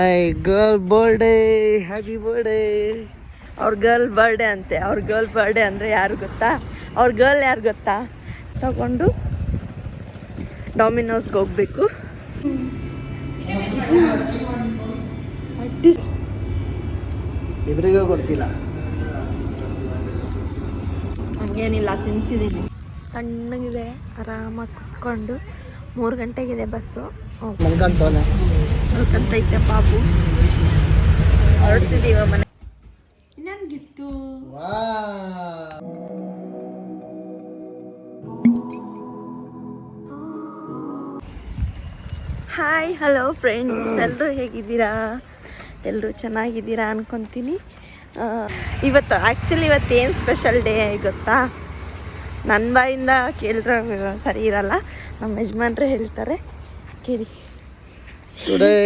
ಮೈ girl birthday, happy birthday. ಅವ್ರ girl birthday ಅಂತೆ. ಅವ್ರ ಗರ್ಲ್ ಬರ್ಡೇ ಅಂದರೆ ಯಾರು ಗೊತ್ತಾ? ಅವ್ರ ಗರ್ಲ್ ಯಾರು ಗೊತ್ತಾ? ತಗೊಂಡು ಡಾಮಿನೋಸ್ಗೆ ಹೋಗ್ಬೇಕು. ಇಬ್ಬರಿಗೂ ಕೊಡ್ತಿಲ್ಲ, ಹಂಗೇನಿಲ್ಲ, ತಿನ್ಸಿದ್ದೀನಿ. ತಣ್ಣಗಿದೆ, ಆರಾಮಾಗಿ ಕುತ್ಕೊಂಡು. 3 ಗಂಟೆಗಿದೆ ಬಸ್ಸು. ಮಲ್ಕಂತೈತೆ ಪಾಪು. ಹೊರಡ್ತಿದ್ದೀವ ಮನೆ. ಇನ್ನೊಂದು ಗಿಫ್ಟು. ಹಾಯ್, ಹಲೋ ಫ್ರೆಂಡ್ಸ್, ಎಲ್ಲರೂ ಹೇಗಿದ್ದೀರಾ? ಎಲ್ಲರೂ ಚೆನ್ನಾಗಿದ್ದೀರಾ ಅನ್ಕೊತೀನಿ. ಇವತ್ತು ಏನು ಸ್ಪೆಷಲ್ ಡೇ ಗೊತ್ತಾ? ನನ್ನ ಬಾಯಿಂದ ಕೇಳಿದ್ರೆ ಸರಿ ಇರಲ್ಲ, ನಮ್ಮ ಯಜಮಾನ್ರೆ ಹೇಳ್ತಾರೆ, ಕೇಳಿ. ಟುಡೇ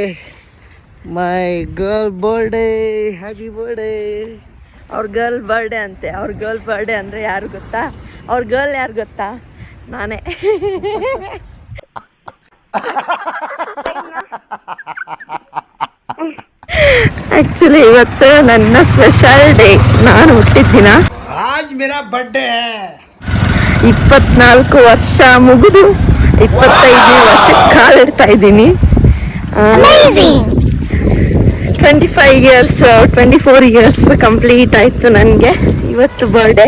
ಮೈ ಗರ್ಲ್ ಬರ್ಡೇ, ಹ್ಯಾಪಿ ಬರ್ಡೇ. ಅವ್ರ ಗರ್ಲ್ ಬರ್ಡೇ ಅಂತೆ. ಅವ್ರ ಗರ್ಲ್ ಬರ್ಡೇ ಅಂದರೆ ಯಾರು ಗೊತ್ತಾ? ಅವ್ರ ಗರ್ಲ್ ಯಾರು ಗೊತ್ತಾ? ನಾನೇ. ಆ್ಯಕ್ಚುಲಿ ಇವತ್ತು ನನ್ನ ಸ್ಪೆಷಲ್ ಡೇ. ನಾನು ಹುಟ್ಟಿದ ದಿನ. ಆಜ್ ಮೇರಾ ಬರ್ಡೇ. 24 ವರ್ಷ ಮುಗಿದು 25ನೇ ವರ್ಷಕ್ಕೆ ಕಾಲಿಡ್ತಾ ಇದ್ದೀನಿ. 24 ಇಯರ್ಸ್ ಕಂಪ್ಲೀಟ್ ಆಯಿತು ನನಗೆ. ಇವತ್ತು ಬರ್ಡೇ.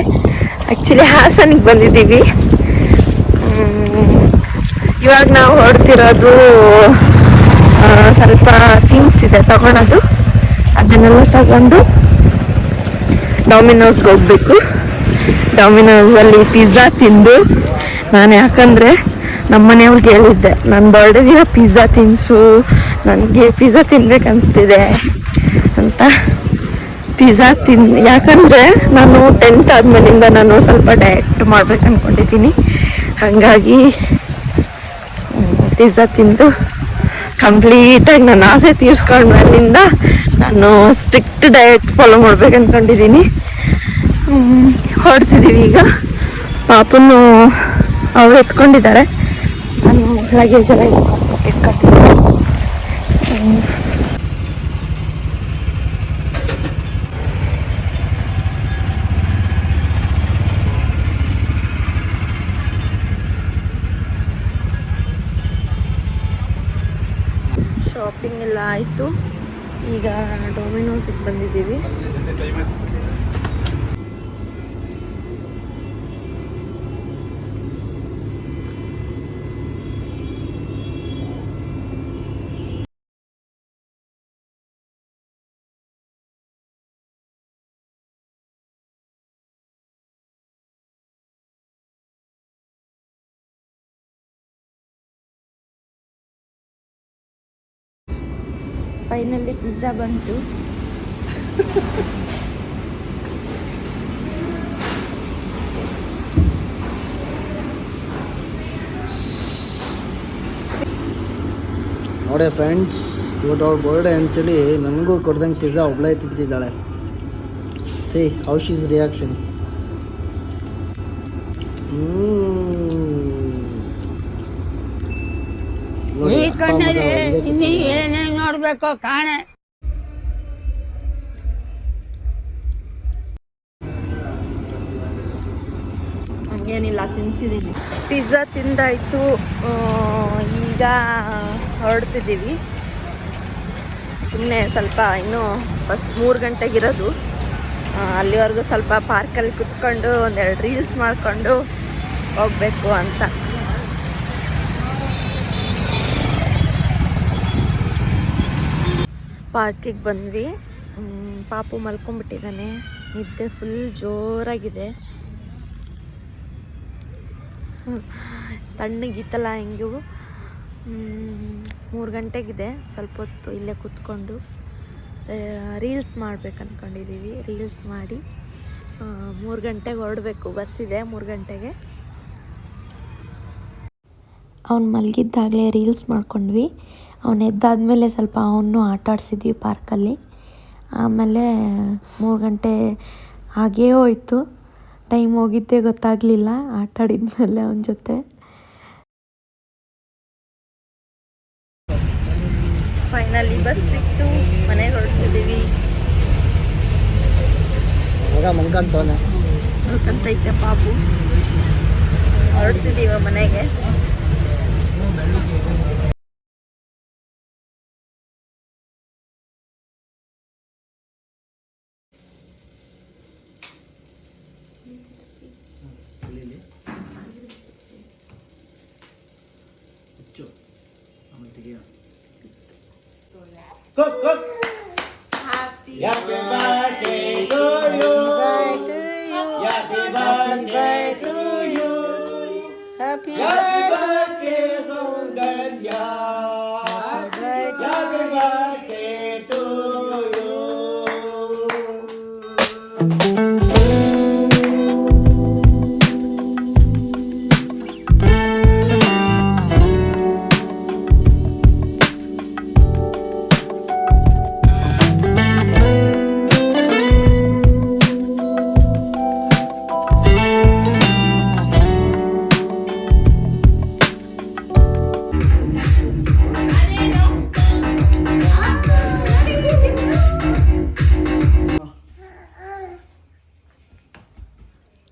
ಆ್ಯಕ್ಚುಲಿ ಹಾಸನಿಗೆ ಬಂದಿದ್ದೀವಿ. ಇವಾಗ ನಾವು ಹೊರಡ್ತಿರೋದು ಸ್ವಲ್ಪ ಥಿಂಗ್ಸ್ ಇದೆ ತಗೊಳೋದು. ಅದನ್ನೆಲ್ಲ ತಗೊಂಡು ಡಾಮಿನೋಸ್ಗೆ ಹೋಗ್ಬೇಕು. ಡಾಮಿನೋಸಲ್ಲಿ ಪಿಜ್ಜಾ ತಿಂದು ನಾನು, ಯಾಕಂದರೆ ನಮ್ಮ ಮನೆಯವ್ರಿಗೆ ಹೇಳಿದ್ದೆ, ನನ್ನ ಬರ್ಡೇ ದಿನ ಪಿಜ್ಜಾ ತಿನ್ನಿಸು, ನನಗೆ ಪಿಜ್ಜಾ ತಿನ್ಬೇಕು ಅನಿಸ್ತಿದೆ ಅಂತ. ಪಿಜ್ಜಾ ಯಾಕಂದರೆ ನಾನು 10th ಆದಮೇಲಿಂದ ನಾನು ಸ್ವಲ್ಪ ಡಯಟ್ ಮಾಡ್ಬೇಕು ಅಂದ್ಕೊಂಡಿದ್ದೀನಿ. ಹಾಗಾಗಿ ಪಿಜ್ಜಾ ತಿಂದು ಕಂಪ್ಲೀಟಾಗಿ ನನ್ನ ಆಸೆ ತೀರ್ಸ್ಕೊಂಡ್ಮೇಲಿಂದ ನಾನು ಸ್ಟ್ರಿಕ್ಟ್ ಡಯಟ್ ಫಾಲೋ ಮಾಡ್ಬೇಕು ಅಂದ್ಕೊಂಡಿದ್ದೀನಿ. ಹೊರಡ್ತಿದ್ದೀವಿ ಈಗ. ಪಾಪನ್ನು ಅವ್ರು ಎತ್ಕೊಂಡಿದ್ದಾರೆ, ನಾನು ಲಗೇಜ್ ಎಲ್ಲ ಇಟ್ಕೊಂಡಿದ್ದೀನಿ. ಶಾಪಿಂಗ್ ಎಲ್ಲ ಆಯಿತು. ಈಗ ಡೊಮಿನೋಸ್ಗೆ ಬಂದಿದ್ದೀವಿ. ಫೈನಲಿ ಪಿಜ್ಜಾ ಬಂತು. ನೋಡಿ ಫ್ರೆಂಡ್ಸ್, ಇವತ್ತು ಅವ್ರ ಬರ್ಡೇ ಅಂತೇಳಿ ನನಗೂ ಕೊಡ್ದಂಗೆ ಪಿಜ್ಜಾ ಒಬ್ಳೇ ತಿಂತಿದ್ದಾಳೆ. See how she's reaction. ಈ ಕಣ್ಣಲ್ಲಿ ಇನ್ನೀ ಏನೇನು ನೋಡ್ಬೇಕೋ ಕಾಣೆ. ಹಂಗೇನಿಲ್ಲ, ತಿನ್ಸಿದ್ದೀನಿ. ಪಿಜ್ಜಾ ತಿಂದಾಯಿತು. ಈಗ ಹೊರಡ್ತಿದ್ದೀವಿ. ಸುಮ್ಮನೆ ಸ್ವಲ್ಪ ಇನ್ನೂ ಬಸ್ 3 ಗಂಟೆಗಿರೋದು. ಅಲ್ಲಿವರೆಗೂ ಸ್ವಲ್ಪ ಪಾರ್ಕಲ್ಲಿ ಕುತ್ಕೊಂಡು 1-2 ರೀಲ್ಸ್ ಮಾಡಿಕೊಂಡು ಹೋಗಬೇಕು ಅಂತ. ಪಾರ್ಕಿಗೆ ಬಂದ್ವಿ. ಪಾಪು ಮಲ್ಕೊಂಡ್ಬಿಟ್ಟಿದ್ದಾನೆ, ನಿದ್ದೆ ಫುಲ್ ಜೋರಾಗಿದೆ. ತಣ್ಣಗಿತ್ತಲ್ಲ ಹಿಂಗೂ. 3 ಗಂಟೆಗಿದೆ. ಸ್ವಲ್ಪ ಹೊತ್ತು ಇಲ್ಲೇ ಕೂತ್ಕೊಂಡು ರೀಲ್ಸ್ ಮಾಡ್ಬೇಕು ಅಂದ್ಕೊಂಡಿದ್ದೀವಿ. ರೀಲ್ಸ್ ಮಾಡಿ 3 ಗಂಟೆಗೆ ಹೊರಡಬೇಕು. ಬಸ್ಸಿದೆ 3 ಗಂಟೆಗೆ. ಅವ್ನು ಮಲಗಿದ್ದಾಗಲೇ ರೀಲ್ಸ್ ಮಾಡ್ಕೊಂಡ್ವಿ. ಅವನು ಎದ್ದಾದಮೇಲೆ ಸ್ವಲ್ಪ ಅವನು ಆಟ ಆಡಿಸಿದ್ವಿ ಪಾರ್ಕಲ್ಲಿ. ಆಮೇಲೆ 3 ಗಂಟೆ ಹಾಗೇ ಹೋಯ್ತು. ಟೈಮ್ ಹೋಗಿದ್ದೇ ಗೊತ್ತಾಗಲಿಲ್ಲ ಆಟ ಆಡಿದ್ಮೇಲೆ ಅವನ ಜೊತೆ. ಫೈನಲಿ ಬಸ್ ಸಿಕ್ತು. ಮನೆಗೆ ಹೊರಡ್ತಿದ್ದೀವಿ. ಮಗ ಮಂಕಂತವನೆ. ಮಲ್ಕಂತೈತೆ ಪಾಪು. ಹೊರಡ್ತಿದ್ದೀವ ಮನೆಗೆ. Happy birthday to you. Happy birthday to you. Happy birthday, Saundanya. Happy birthday to you.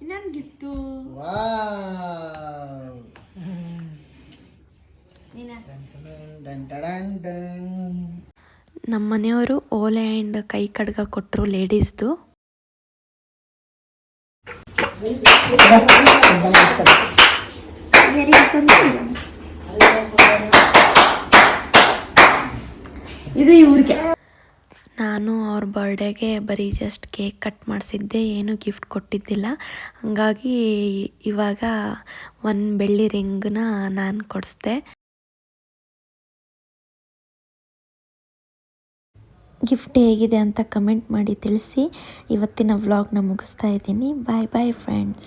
ಇನ್ನೊಂದು ಗಿಫ್ಟು. ವಾವ್. ನಮ್ಮ ಮನೆಯವರು ಓಲೆ ಆ್ಯಂಡ್ ಕೈ ಕಡ್ಗ ಕೊಟ್ಟರು ಲೇಡೀಸ್ದು. ಇದು ಇವ್ರಿಗೆ. ನಾನು ಅವ್ರ ಬರ್ಡೇಗೆ ಬರೀ ಜಸ್ಟ್ ಕೇಕ್ ಕಟ್ ಮಾಡಿಸಿದ್ದೆ, ಏನೂ ಗಿಫ್ಟ್ ಕೊಟ್ಟಿದ್ದಿಲ್ಲ. ಹಾಗಾಗಿ ಇವಾಗ ಒಂದು ಬೆಳ್ಳಿ ರಿಂಗ್ನ ನಾನು ಕೊಡಿಸ್ದೆ. ಗಿಫ್ಟ್ ಹೇಗಿದೆ ಅಂತ ಕಮೆಂಟ್ ಮಾಡಿ ತಿಳಿಸಿ. ಇವತ್ತಿನ ವ್ಲಾಗ್ನ ಮುಗಿಸ್ತಾ ಇದ್ದೀನಿ. ಬಾಯ್ ಬಾಯ್ ಫ್ರೆಂಡ್ಸ್.